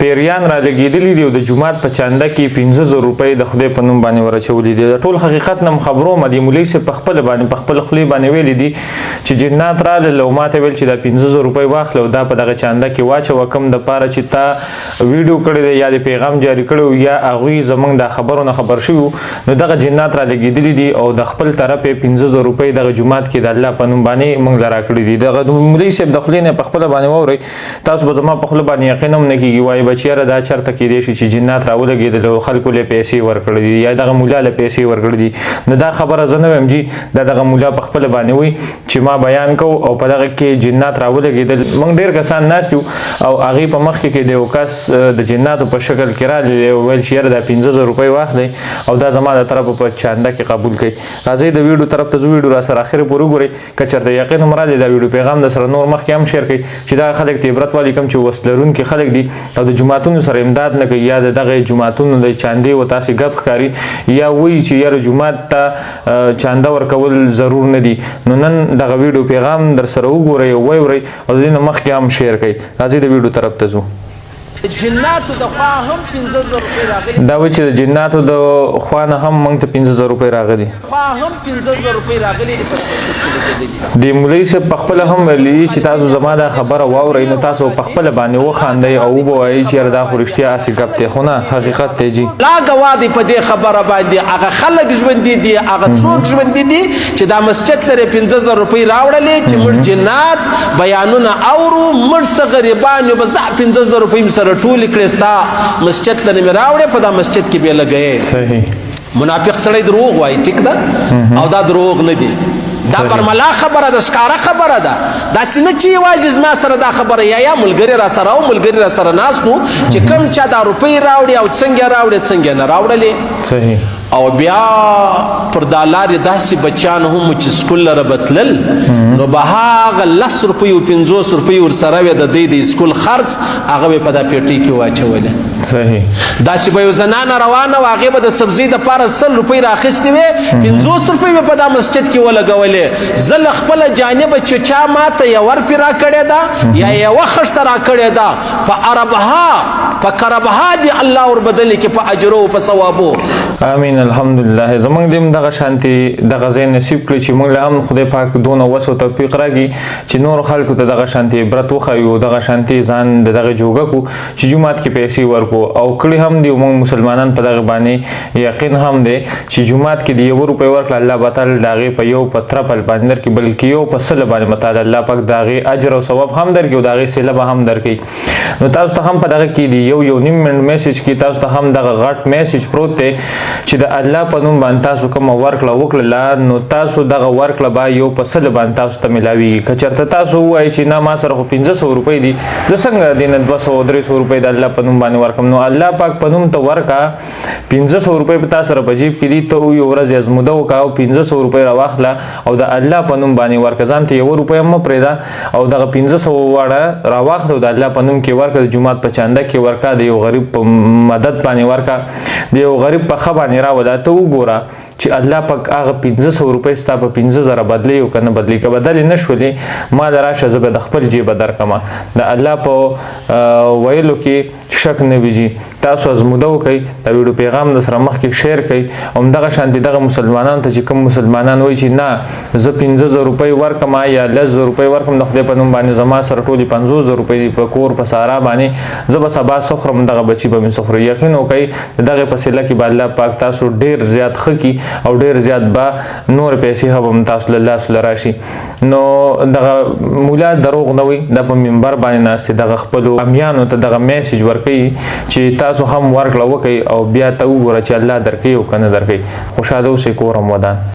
پیریان را لګېدلي دي او د جومات په چانده کې 15,000 روپۍ د خدای په نوم باندې ورچولي دي. د ټول حقیقت نه خبرو مدي مولوي صاحب په خپل باندې په خپل خولې باندې ویلي دي چې جنات راغلل او ماته ویل چې دا 15,000 روپۍ واخله او دا په دغه چانده کې واچوه، کوم دپاره چې تا ویډیو کړی دی یا د پیغام جاري کړی یا هغوی زموږ د خبرو نه خبر شوي نو دغه جنات را لګېدلي دي او د خپل طرف یې 15,000 روپۍ دغه جومات کې د الله په نوم باندې موږ له راکړي دي. دغه مولوي صاحب د خولې نه په خپله باندې واورئ، تاسو به زما په خوله باندې یقین هم نه کېږي، وایي به چې یاره دا چېرته کېدی شي چې جنات راولګېدل او خلکو له پیسې ورکړي دي یا دغه مولا له پیسې ورکړي دي. نو دا خبره زه نه وایم جي، دا دغه مولا په خپله باندې وایي چې ما بیان کوو او په دغه کې جنات راولګېدل. موږ ډېر کسان ناست یو او هغې په مخکې کې د یو کس د جناتو په شکل کې راغلی او ویل چې یاره دا 15,000 روپۍ واخلئ او دا زما د طرفه په چانده کې قبول کړئ. راځئ د ویډیو طرف ته زه ویډیو را سره اخر پورې وګورئ، که چېرته یقین هم راځي دا ویډیو پیغام در سره نور مخکې هم شیر کړئ چې دغه خلک ته عبرت والي کوم چې وس لرونکي خلک دي او د جوماتونو سره امداد نه کوي یا د دغه جوماتونو د چاندې و تاسې ګپ ښکاري یا وایي چې یاره جومات ته چانده ورکول ضرور نه دي. نو نن دغه ویډیو پیغام در سره وګورئ او واورئ او د دې نه مخکې هم شیر کړئ. راځئ د ویډیو طرف ته ځو. جناتو د خوا هم 15,000 روپۍ راغلي، دا وایي چې د جناتو د خوا نه هم موږ ته 15,000 روپۍ راغلي، خوا هم 15,000 روپۍ راغلي دي. د مولوي صاحب په خپله هم ویلي چې تاسو زما دا خبره واورئ نو تاسو په خپله باندې وخاندئ او وبوایئ چې یاره دا خو رښتیا هسې ګپ دی، خو نه حقیقت دی جي. لا ګواه دی په دې خبره باندې، هغه خلک ژوندي دي، هغه څوک ژوندي دي چې دا مسجد لري 15,000 روپۍ راوړلې چې موږ جنات بیانونه اورو، موږ څه غریبان یو، بس دا 15,000 روپۍ مې سره ټولې کړې ستا مسجد ته مې راوړې په دا مسجد کې بې لګوې. صحیح منافق سړی دروغ وایي، ټیک ده، او دا دروغ نه دي، دا برملا خبره ده، ښکاره خبره ده. داسې نه چې یوازې زما سره دا خبره یا ملګري را سره او ملګري را سره ناست وو چې کوم چا دا روپۍ راوړي او څنګه راوړي څنګه نه راوړلې. صحیح. او بیا پر دا لارې داسې بچیان هم چې سکول لره بتلل نو به هغه 10 روپۍ او 50 روپۍ ورسره وې د دوی د سکول خرڅ هغه به په دا پیټۍ کې واچولې. صحیح. داسې به یو زنانه روانه وه هغې به د سبزۍ دپاره 100 روپۍ راخیستې وې، 50 روپۍ به په دا مسجد کې ولګولې. زه له خپله جانبه چې چا ماته یوه روپۍ راکړې ده یا یوه خښته راکړې ده په عربها په کربها دي الله وربدلې کې په اجرو او په ثوابو. امین. الحمدلله. زمونږ دې هم دغه شانتي دغه ځای نصیب کړي چې موږ له هم خدای پاک دونه وس او توفیق راکړي چې نورو خلکو ته دغه شانتي عبرت وښایو، دغه شانتي ځان د دغه جوګه کړو چې جومات کې پیسې ورکړو او کړي هم دي. موږ مسلمانان په دغه باندې یقین هم دی چې جومات کې د 1 روپۍ ورکړه الله به تعالی د هغې په یو په ترپل باندې درکړي، بلکې یو په سله باندې به تعالی الله پاک د هغې اجر او ثواب هم درکړي او د هغې صله به هم درکړي. نو تاسو ته هم په دغه کې دی یو نیم منټ میسج کې تاسو ته هم دغه غټ میسج پروت دی چې د الله په نوم باندې تاسو کومه ورکړه وکړله نو تاسو دغه ورکړه به یو په سل باندې تاسو ته میلاویږي. که چېرته تاسو ووایئ چې نه ما سره خو 1500 روپۍ دي، زه څنګه دې نه 200-300 روپۍ د الله په نوم باندې ورکړم؟ نو الله پاک په نوم ته ورکړه، 1500 روپۍ په تا سره په جیب کې دي، ته یو ورځ ازموده وکړه او 1500 روپۍ راواخله او د الله په نوم باندې ورکړه، ځان ته 1 روپۍ هم مه پرېږده او دغه 1500 واړه راواخله او د الله په نوم کې ورکړه، د جومات په چانده کې ورکړه، د یو غریب په مدد باندې ورکړه، د یو غریب په ښه باندې راوله. ته وګوره چې الله پاک هغه 1500 روپۍ ستا په 15,000 بدلې او که نه بدلې، که بدلې نه شولې ما له راشه زه به د خپل جیبه درکړمه. د الله په ویلو کې شک نه وي جي. تاسو ازموده وکئ، دا ویډیو پیغام در سره مخکې شیر کړئ او همدغه شانتې دغه مسلمانانو ته چې کوم مسلمانان وایي چې نه زه 15,000 روپۍ ورکړم یا 10,000 روپۍ ورکړم د خدای په نوم باندې زما سره ټولې 50,000 روپۍ دي په کور په سارا باندې، زه به سبا سخورم دغه بچي به مې سخوري. یقین وکئ د دغې په صله کې به الله پاک تاسو ډېر زیات ښه کي او ډېر زیات به نور پیسې هم تاسو له لاسو له راشي. نو دغه مولا دروغ نه وایي، دا په منبر باندې ناست دی، دغه خپلو امیانو ته دغه میسج ورکوي چې تاسو هم ورکړه وکئ او بیا ته وګوره چې الله درکوي او که نه درکوي. خوشحاله اوسئ. کور هم ودان.